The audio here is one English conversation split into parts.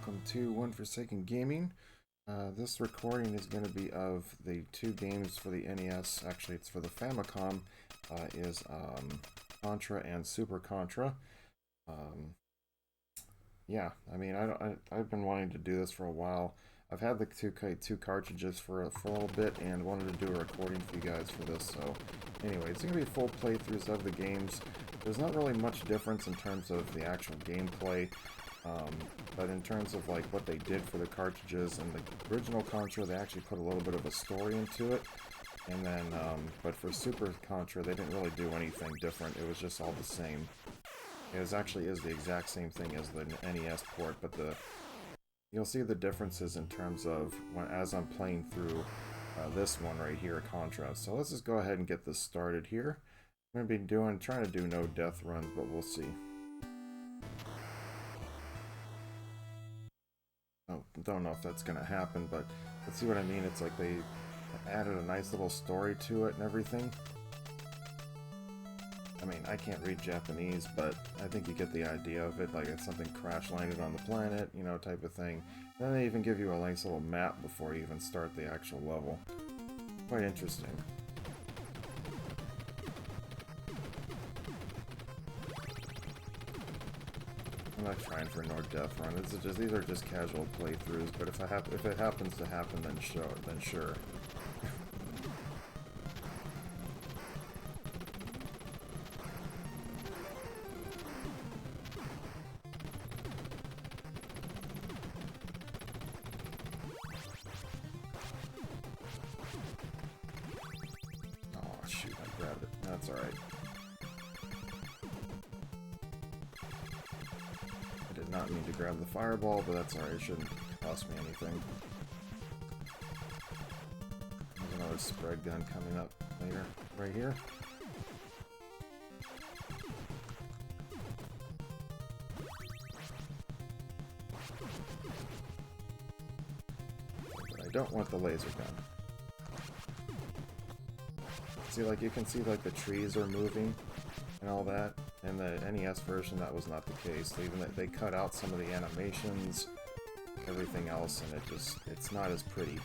welcome to One Forsaken Gaming. This recording is going to be of the two games for the NES, actually it's for the Famicom, is Contra and Super Contra. Yeah, I mean, I've been wanting to do this for a while. I've had the two cartridges for a little bit and wanted to do a recording for you guys for this, so anyway, it's going to be full playthroughs of the games. There's not really much difference in terms of the actual gameplay, but in terms of like what they did for the cartridges and the original Contra, they actually put a little bit of a story into it, and then, but for Super Contra, they didn't really do anything different. It was just all the same. It actually is the exact same thing as the NES port, but you'll see the differences in terms of as I'm playing through this one right here, Contra. So let's just go ahead and get this started here. I'm going to be trying to do no death runs, but we'll see. Oh, don't know if that's going to happen, but let's see what I mean. It's like they added a nice little story to it and everything. I mean, I can't read Japanese, but I think you get the idea of it, like it's something crash landed on the planet, you know, type of thing. Then they even give you a nice little map before you even start the actual level. Quite interesting. I'm not trying for no death run. These are just casual playthroughs, but if it happens to happen, then sure. Shoot, I grabbed it. That's alright. I did not mean to grab the fireball, but that's alright. It shouldn't cost me anything. There's another spread gun coming up later. Right here. But I don't want the laser gun. See, like, you can see, like, the trees are moving and all that. In the NES version, that was not the case. They cut out some of the animations, everything else, and it's not as pretty.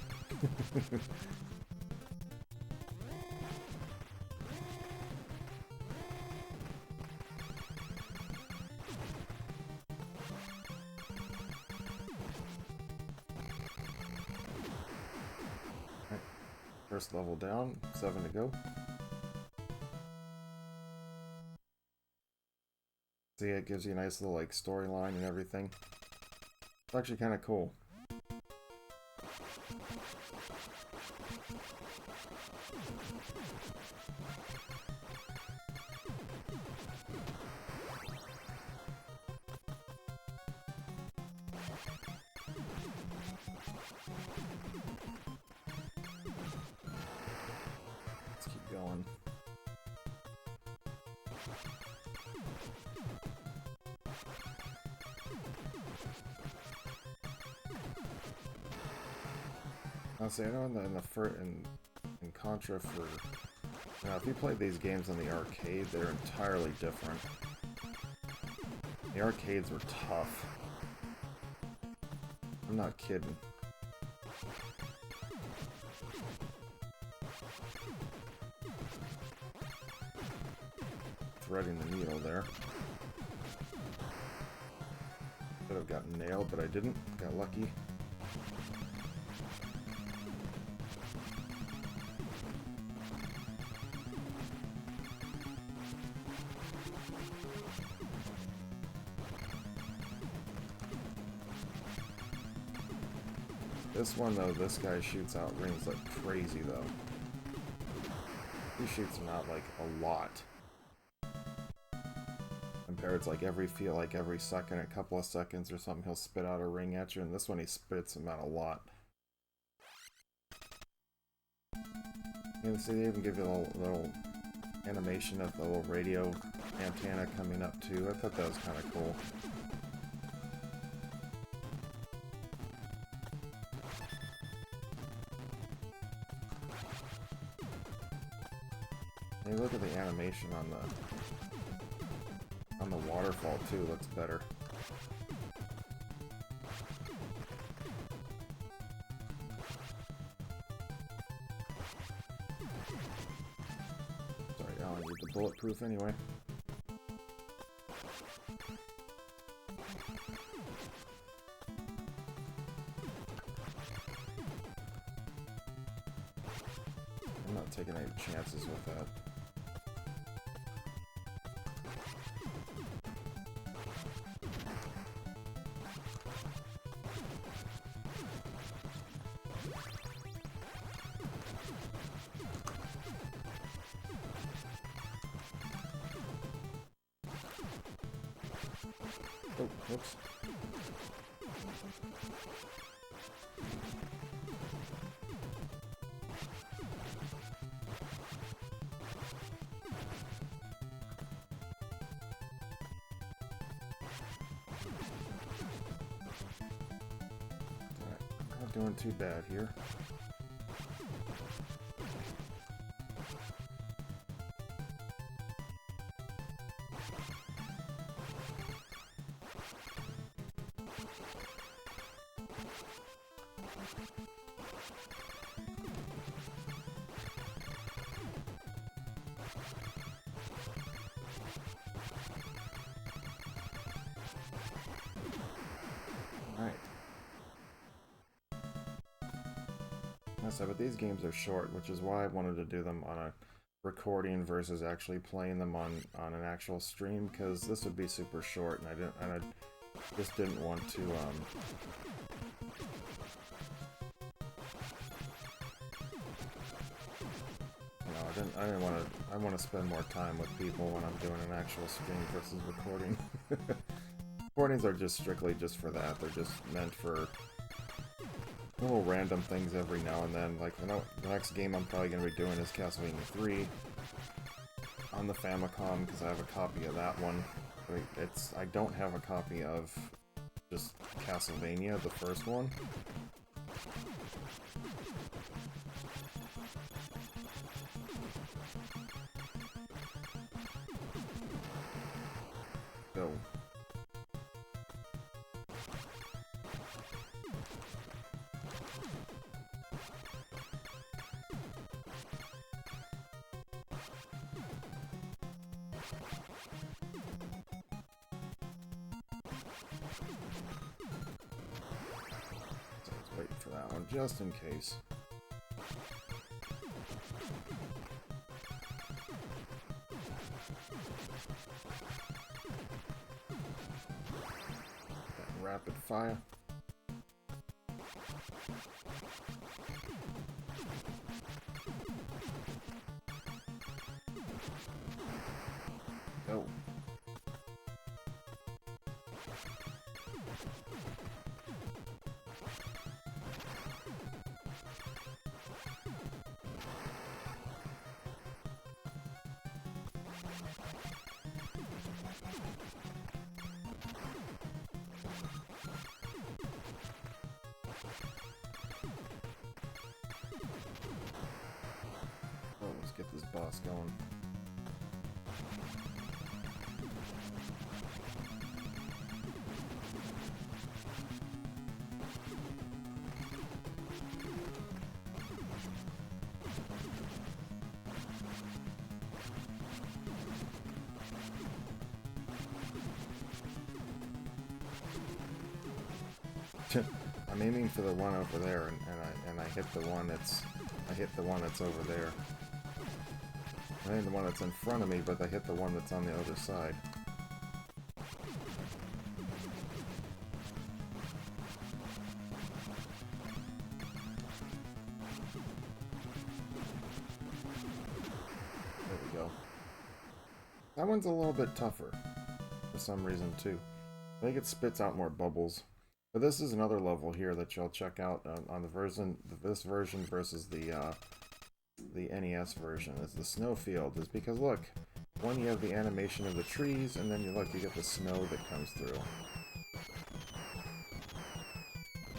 Right. First level down, 7 to go. See, it gives you a nice little like storyline and everything. It's actually kind of cool. Let's keep going. Honestly, I know in Contra if you played these games in the arcade, they're entirely different. The arcades were tough. I'm not kidding. Threading the needle there. Could have gotten nailed, but I didn't. Got lucky. This one, though, this guy shoots out rings like crazy, though. He shoots them out, like, a lot. Compared to, like, every second, a couple of seconds or something, he'll spit out a ring at you, and this one he spits them out a lot. And see, they even give you a little animation of the little radio antenna coming up, too. I thought that was kind of cool. And look at the animation on the waterfall too, looks better. Sorry, I don't need the bulletproof anyway. I'm not taking any chances with that. Oh, whoops. Alright, not doing too bad here. Alright. I said, but these games are short, which is why I wanted to do them on a recording versus actually playing them on an actual stream, because this would be super short, and I just didn't want to I want to spend more time with people when I'm doing an actual stream versus recording. Recordings are just strictly just for that. They're just meant for little random things every now and then. Like, the next game I'm probably going to be doing is Castlevania 3 on the Famicom, because I have a copy of that one. I don't have a copy of just Castlevania, the first one. So waiting for that one, just in case. Rapid fire. Go. Let's get this boss going. I'm aiming for the one over there, and I hit the one that's over there. I hit the one that's in front of me, but I hit the one that's on the other side. There we go. That one's a little bit tougher for some reason too. I think it spits out more bubbles. But this is another level here that you'll check out on the version, this version versus the NES version. Is the snowfield. Is because look, one, you have the animation of the trees, and then you get the snow that comes through.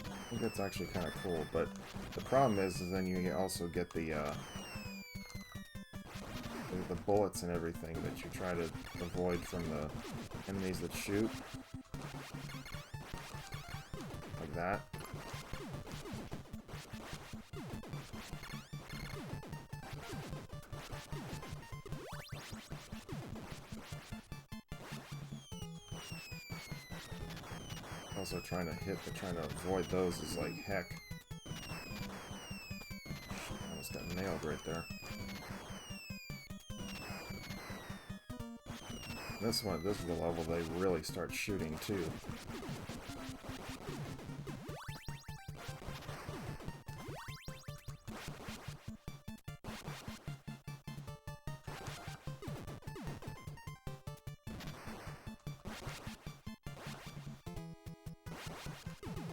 I think that's actually kind of cool. But the problem is then you also get the bullets and everything that you try to avoid from the enemies that shoot. like that. Also trying to hit, but trying to avoid those is like heck. Almost got nailed right there. This is the level they really start shooting too.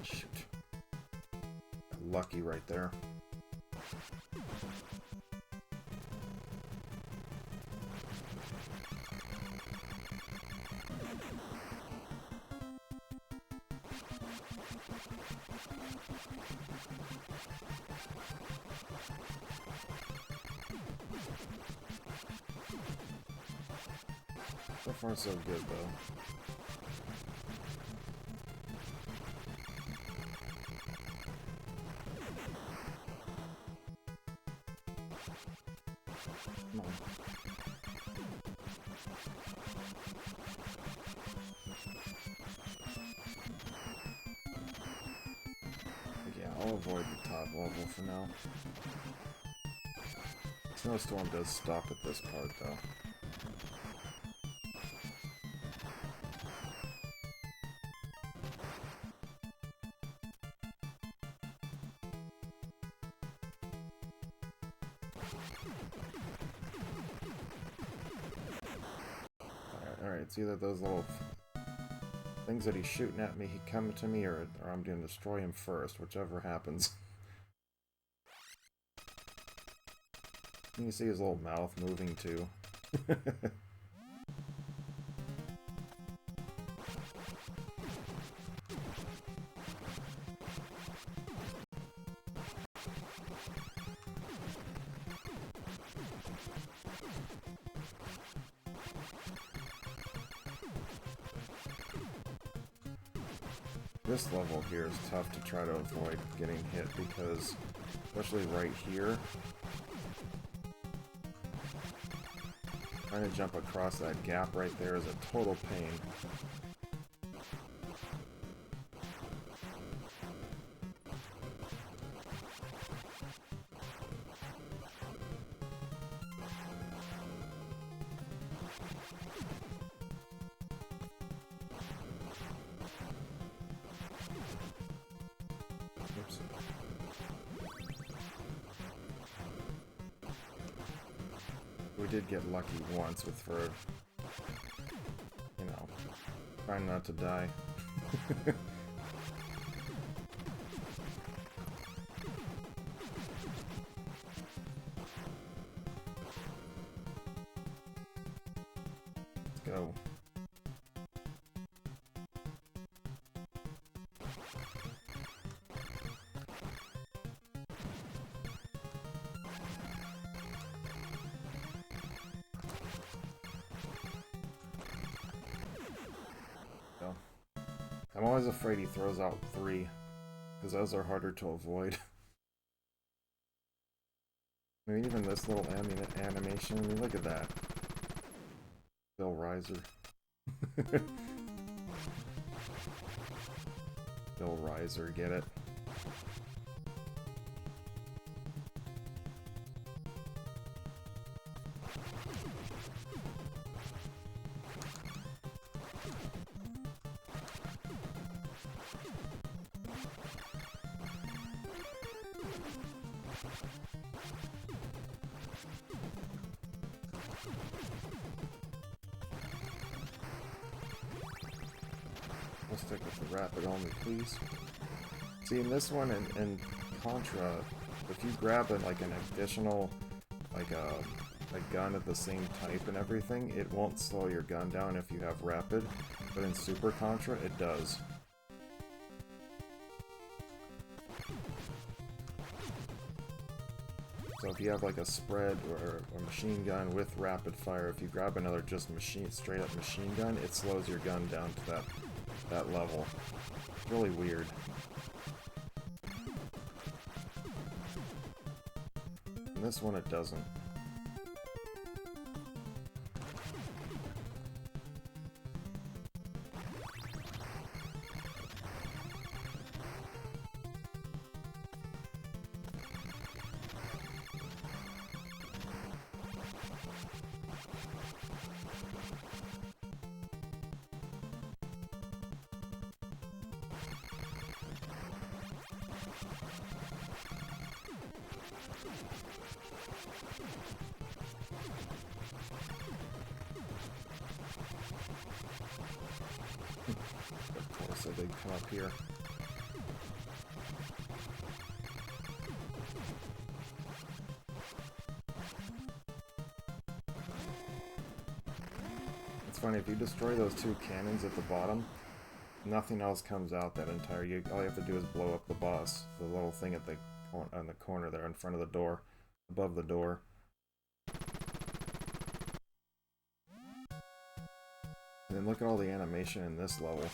Shoot. Lucky right there. So far so good though. Come on. Yeah, I'll avoid the top level for now. Snowstorm does stop at this part though. Alright, it's either those little things that he's shooting at me, he come to me, or I'm going to destroy him first, whichever happens. You can see his little mouth moving too. This level here is tough to try to avoid getting hit because, especially right here, trying to jump across that gap right there is a total pain. Oops. We did get lucky once with for, you know, trying not to die. Let's go. I'm always afraid he throws out 3, because those are harder to avoid. I mean, even this little animation, I mean, look at that. Bill Riser. Bill Riser, get it? I'll stick with the rapid only, please. See, in this one, in Contra, if you grab like an additional, like a gun of the same type and everything, it won't slow your gun down if you have rapid, but in Super Contra, it does. So if you have like a spread or a machine gun with rapid fire, if you grab another just straight up machine gun, it slows your gun down to that level. It's really weird. this one it doesn't. So they come up here. It's funny, if you destroy those two cannons at the bottom, nothing else comes out that entire. All you have to do is blow up the boss, the little thing at the on the corner there in front of the door, above the door. And then look at all the animation in this level.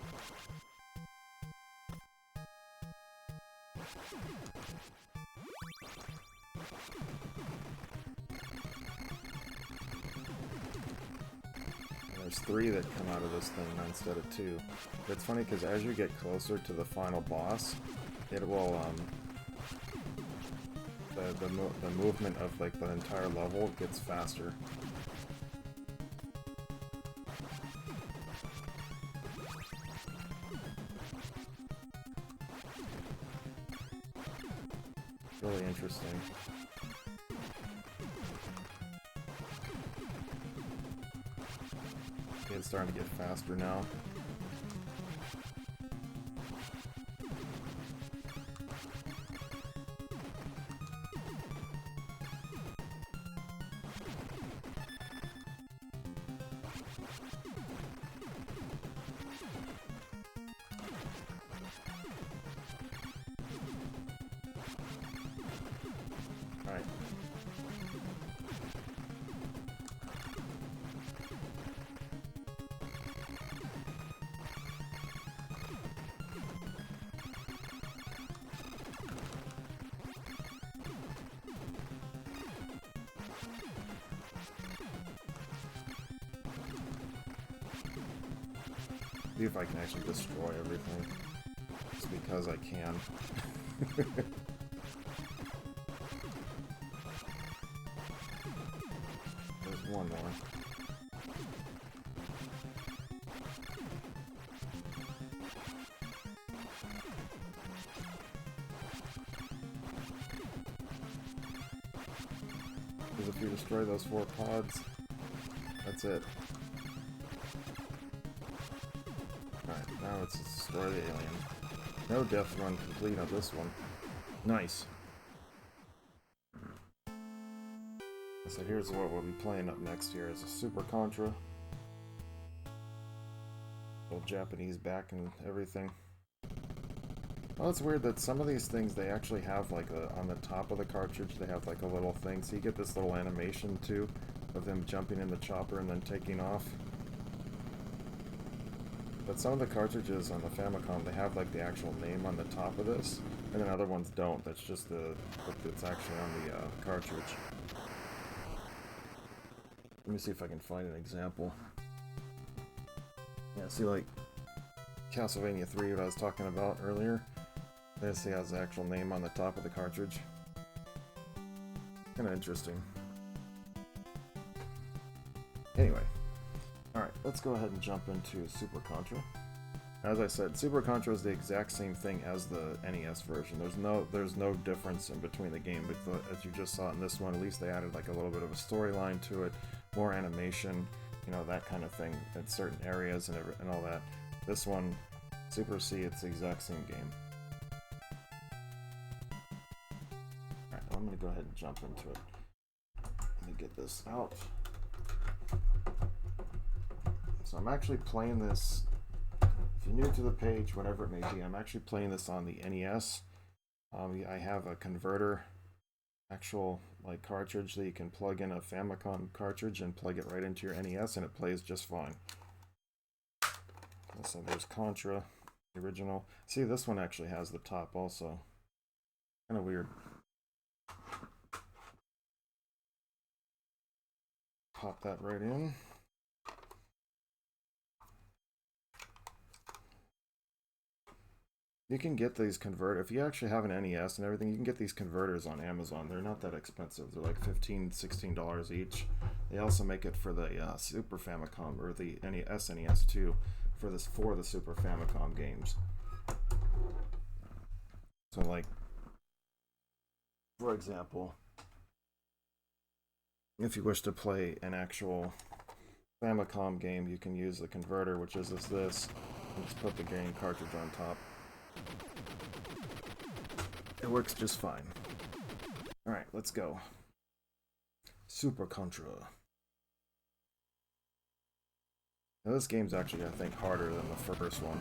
There's 3 that come out of this thing instead of 2. But it's funny because as you get closer to the final boss, it will the movement of like the entire level gets faster. Really interesting. It's starting to get faster now. Alright. See if I can actually destroy everything. Just because I can. There's one more. Because if you destroy those 4 pods, that's it. Alright, now it's destroy the alien. No death run complete on this one. Nice. So here's what we'll be playing up next here is a Super Contra. Old Japanese back and everything. Well, it's weird that some of these things they actually have like on the top of the cartridge they have like a little thing, so you get this little animation too of them jumping in the chopper and then taking off. But some of the cartridges on the Famicom, they have like the actual name on the top of this, and then other ones don't. That's just it's actually on the cartridge. Let me see if I can find an example. Yeah, see like Castlevania 3, what I was talking about earlier. This has the actual name on the top of the cartridge. Kinda interesting. Anyway. Alright, let's go ahead and jump into Super Contra. As I said, Super Contra is the exact same thing as the NES version. There's no difference in between the game, but as you just saw in this one, at least they added like a little bit of a storyline to it, more animation, you know, that kind of thing in certain areas and all that. This one, Super C, it's the exact same game. Alright, I'm going to go ahead and jump into it. Let me get this out. So I'm actually playing this, if you're new to the page, whatever it may be, I'm actually playing this on the NES. I have a converter, actual like cartridge that you can plug in a Famicom cartridge and plug it right into your NES and it plays just fine. So there's Contra, the original. See, this one actually has the top also. Kind of weird. pop that right in. You can get these if you actually have an NES and everything, you can get these converters on Amazon. They're not that expensive. They're like $15, $16 each. They also make it for the Super Famicom or the SNES too, for the Super Famicom games. So like, for example, if you wish to play an actual Famicom game, you can use the converter, which is this, and just put the game cartridge on top. It works just fine. Alright, let's go. Super Contra. Now this game's actually, I think, harder than the first one.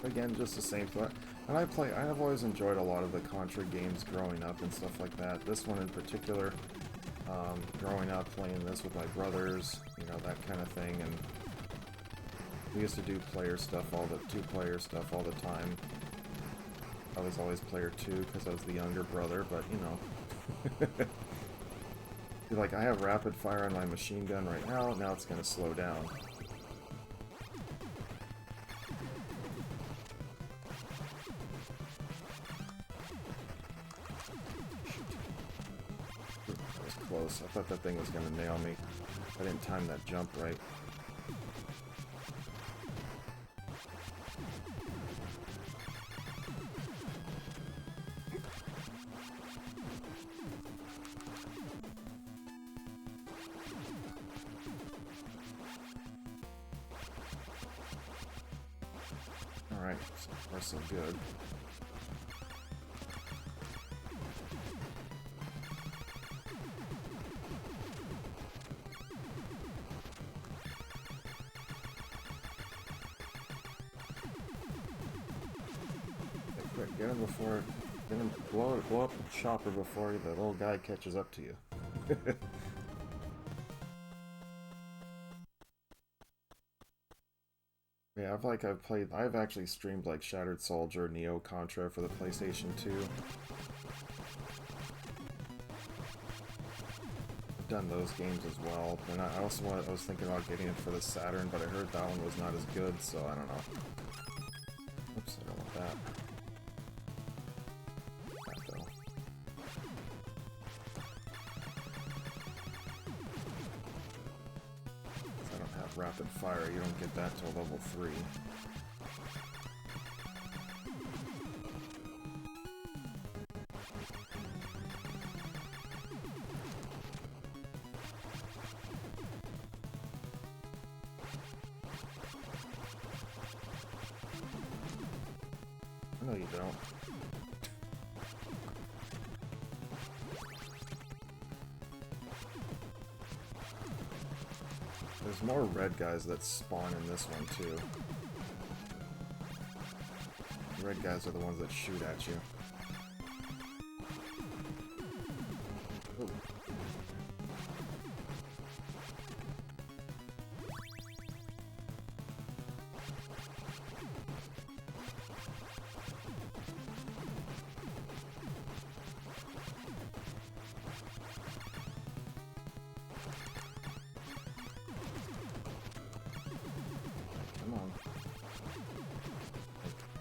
Again, just the same thing. And I've always enjoyed a lot of the Contra games growing up and stuff like that. This one in particular, growing up playing this with my brothers, you know, that kind of thing. And we used to do two-player stuff all the time. I was always player 2 because I was the younger brother, but you know. Like, I have rapid fire on my machine gun right now. Now it's going to slow down. I thought that thing was going to nail me. I didn't time that jump right. Alright, so far so good. Get him blow up the chopper before the little guy catches up to you. Yeah, I've actually streamed like Shattered Soldier, Neo Contra for the PlayStation 2. I've done those games as well, and I was thinking about getting it for the Saturn, but I heard that one was not as good, so I don't know. Oops, I don't want that. Rapid fire, you don't get that till level 3. No, you don't. There's more red guys that spawn in this one, too. The red guys are the ones that shoot at you. Ooh.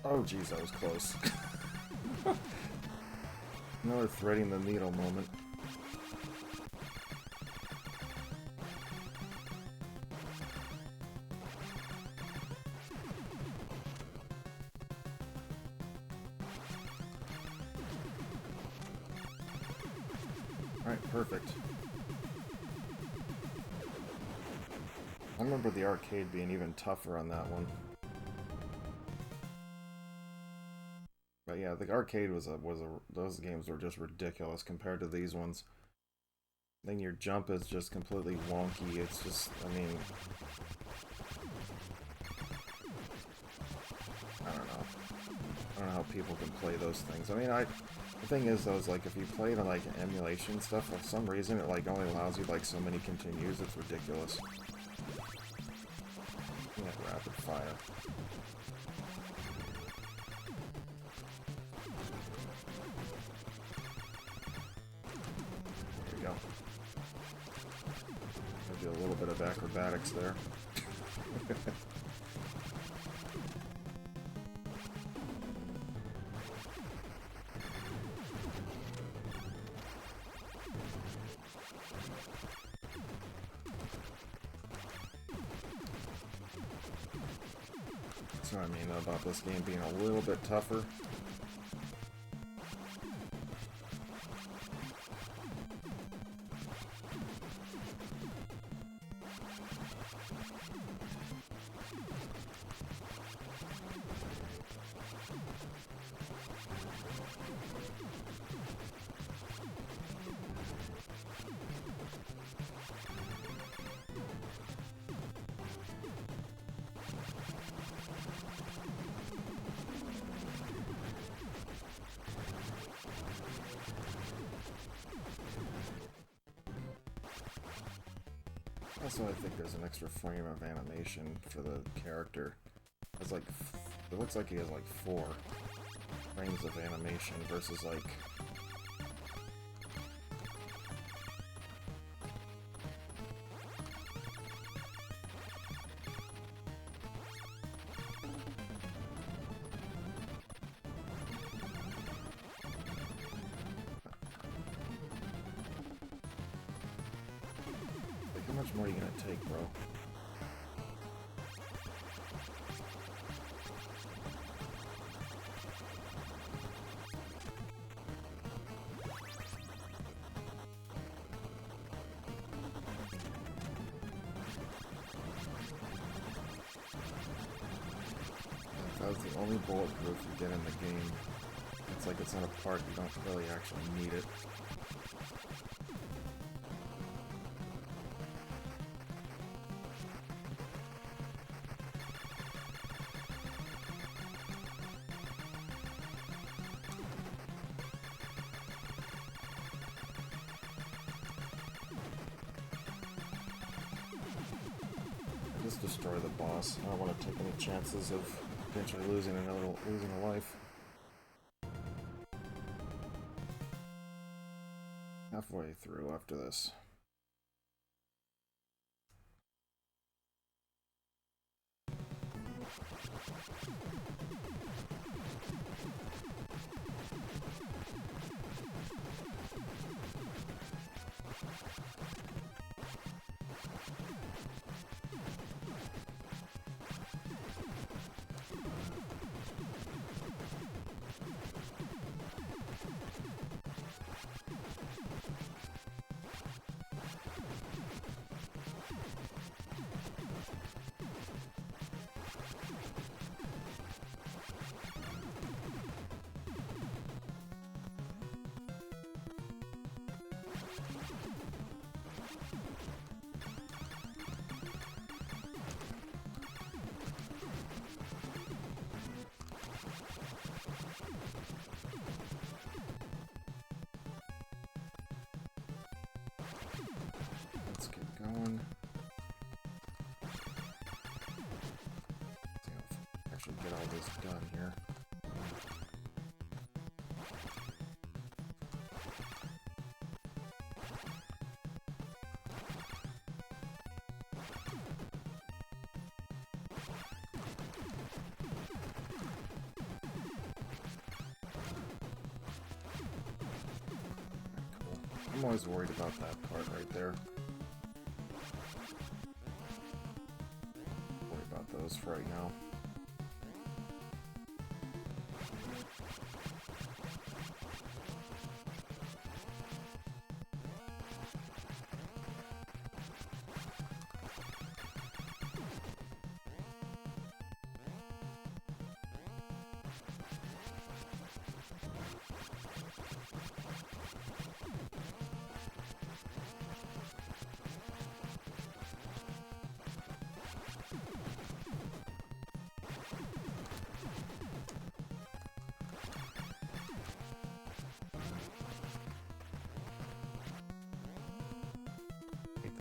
Oh geez, that was close. Another threading the needle moment. Alright, perfect. I remember the arcade being even tougher on that one. But yeah, Yeah, the arcade those games were just ridiculous compared to these ones. Then your jump is just completely wonky. It's just, I mean, I don't know. I don't know how people can play those things. I mean, the thing is though, is like if you play the like emulation stuff, for some reason it like only allows you like so many continues. It's ridiculous. Yeah, rapid fire. There you go. I do a little bit of acrobatics there. That's what I mean about this game being a little bit tougher. Also, I think there's an extra frame of animation for the character. It's like, it looks like he has like 4 frames of animation versus like... How much more are you gonna take, bro? If that was the only bulletproof you get in the game, it's like it's in a part you don't really actually need it. Just destroy the boss. I don't want to take any chances of potentially losing a life. Halfway through after this. Let's get going. See if I actually get all this done here. Cool. I'm always worried about that part right there. Those for right now.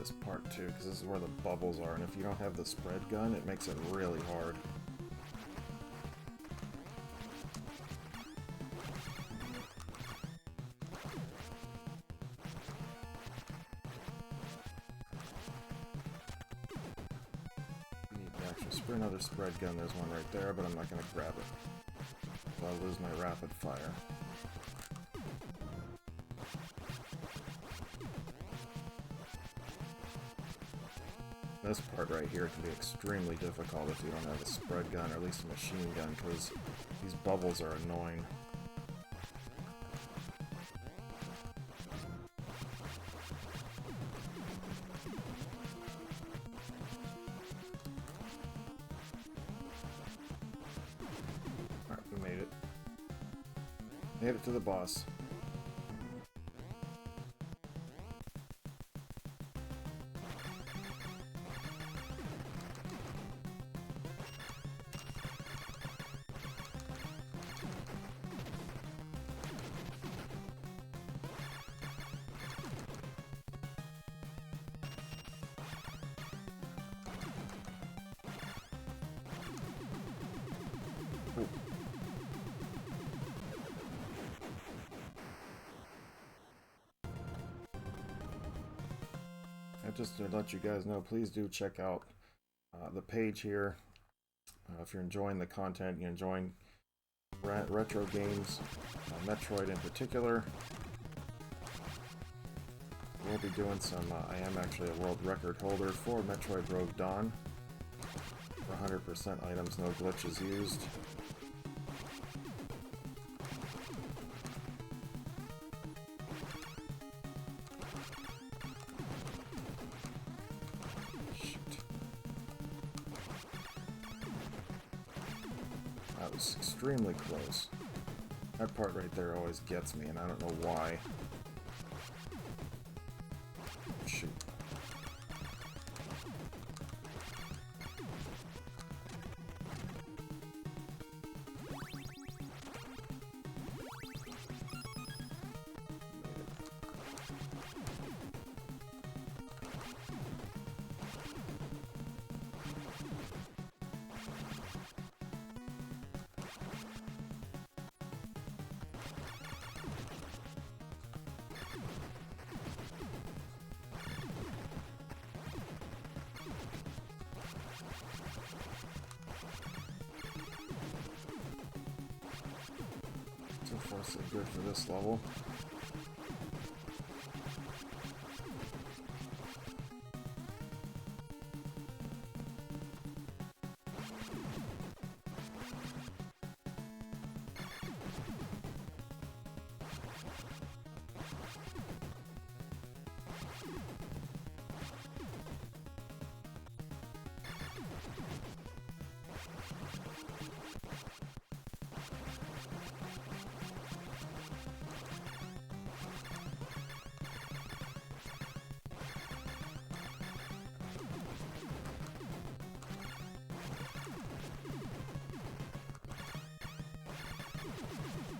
this part too, because this is where the bubbles are, and if you don't have the spread gun, it makes it really hard. For another spread gun, there's one right there, but I'm not going to grab it. I'll lose my rapid fire. This part right here can be extremely difficult if you don't have a spread gun, or at least a machine gun, because these bubbles are annoying. Made it to the boss. Ooh. Just to let you guys know, please do check out the page here. If you're enjoying the content, you're enjoying retro games, Metroid in particular. We'll be doing some, I am actually a world record holder for Metroid Rogue Dawn. For 100% items, no glitches used. That was extremely close. That part right there always gets me, and I don't know why. Shoot. So far so good for this level.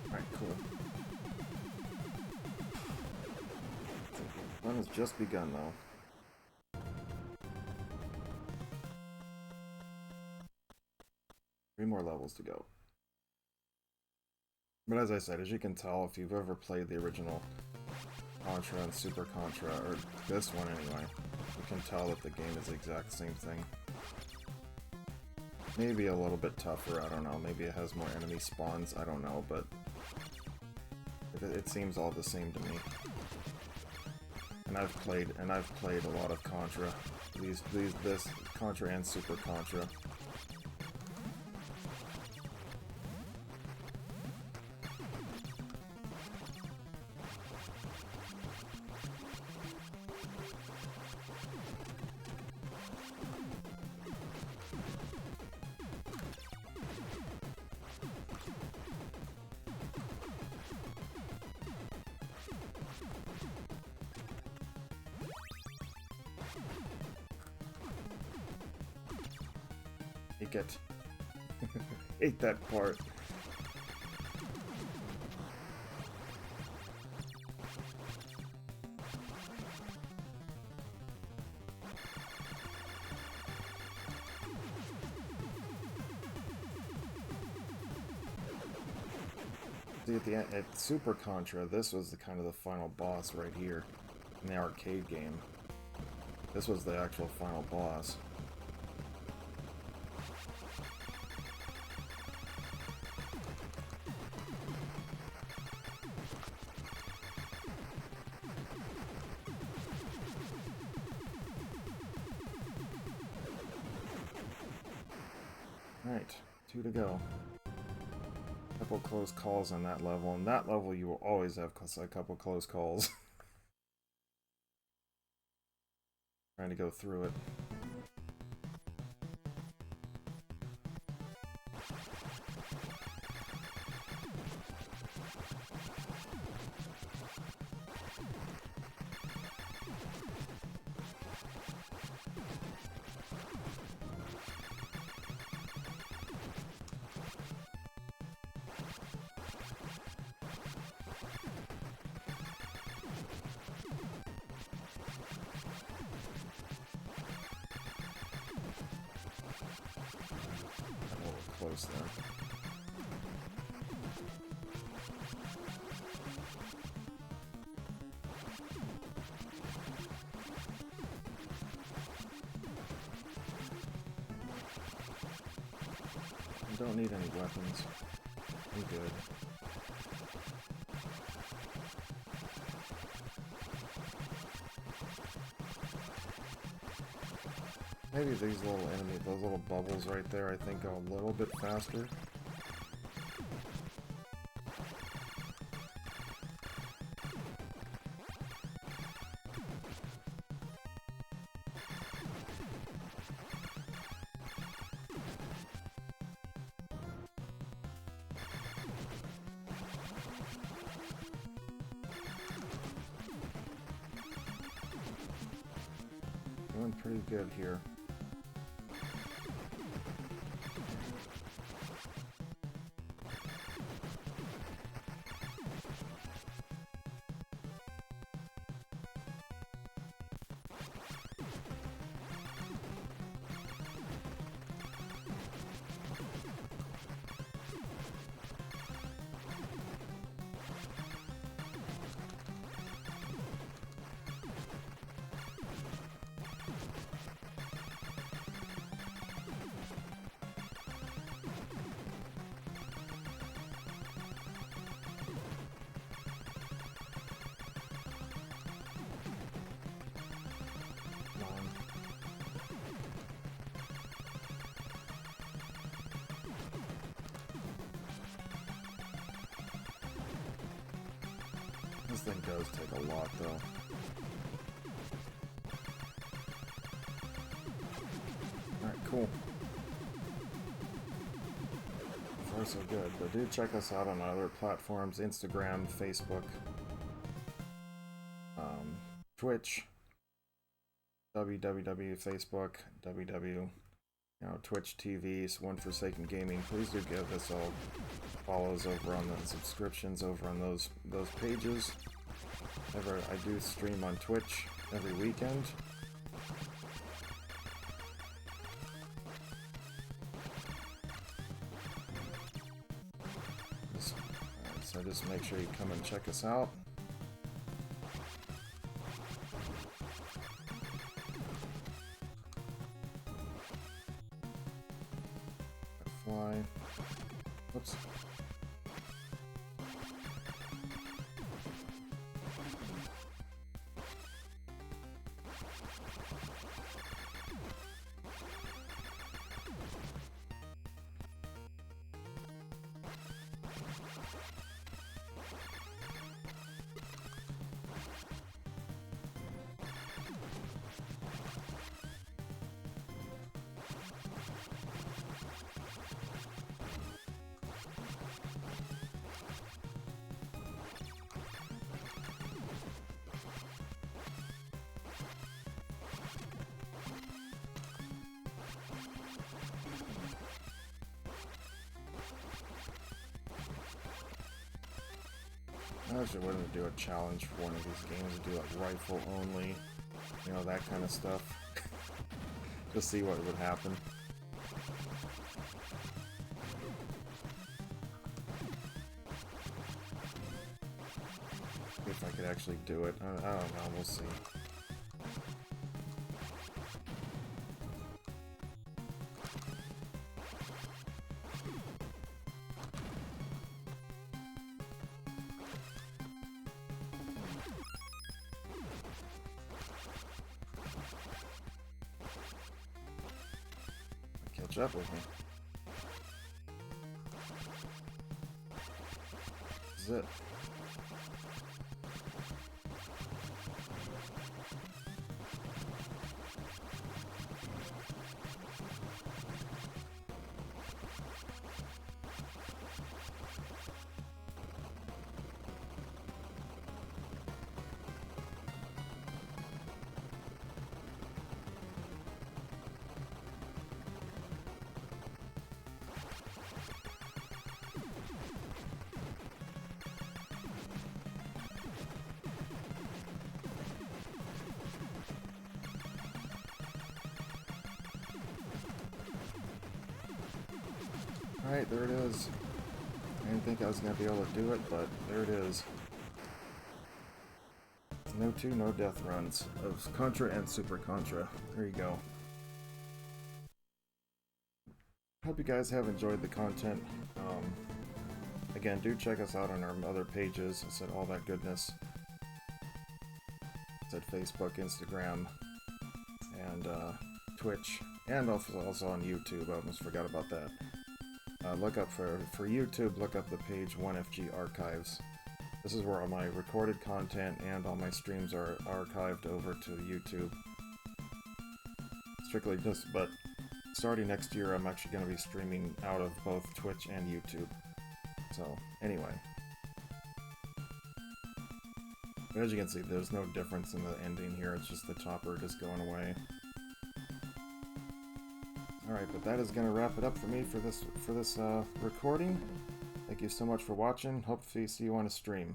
Alright, cool. Run has just begun, though. 3 more levels to go. But as I said, as you can tell, if you've ever played the original Contra and Super Contra, or this one anyway, you can tell that the game is the exact same thing. Maybe a little bit tougher, I don't know. Maybe it has more enemy spawns, I don't know, but it seems all the same to me. And I've played a lot of Contra. This Contra and Super Contra. Take it. Hate that part. See, at the end, at Super Contra, this was the kind of the final boss right here in the arcade game. This was the actual final boss. Alright, 2 to go. Couple close calls on that level. On that level, you will always have a couple close calls. Trying to go through it. Close there. I don't need any weapons. I'm good. Maybe these little enemies, those little bubbles right there, I think go a little bit faster. Doing pretty good here. This thing does take a lot, though. Alright, cool. So far, so good. But do check us out on other platforms, Instagram, Facebook, Twitch, www.facebook, Twitch TV, One Forsaken Gaming. Please do give us all follows over on the subscriptions over on those pages. I do stream on Twitch every weekend. So just make sure you come and check us out. Fly. Whoops. I actually wanted to do a challenge for one of these games, to do like rifle only, that kind of stuff. Just see what would happen. if I could actually do it. I don't know, we'll see. Catch up with me. This is it. Alright, there it is. I didn't think I was going to be able to do it, but there it is. No death runs of Contra and Super Contra. There you go. Hope you guys have enjoyed the content. Again, do check us out on our other pages. I said all that goodness. I said Facebook, Instagram, and Twitch, and also on YouTube. I almost forgot about that. Look up for YouTube, look up the page 1FG Archives. This is where all my recorded content and all my streams are archived over to YouTube. Strictly just, but starting next year I'm actually going to be streaming out of both Twitch and YouTube. So, anyway. As you can see, there's no difference in the ending here, it's just the topper just going away. Alright, but that is going to wrap it up for me for this recording. Thank you so much for watching. Hope to see you on a stream.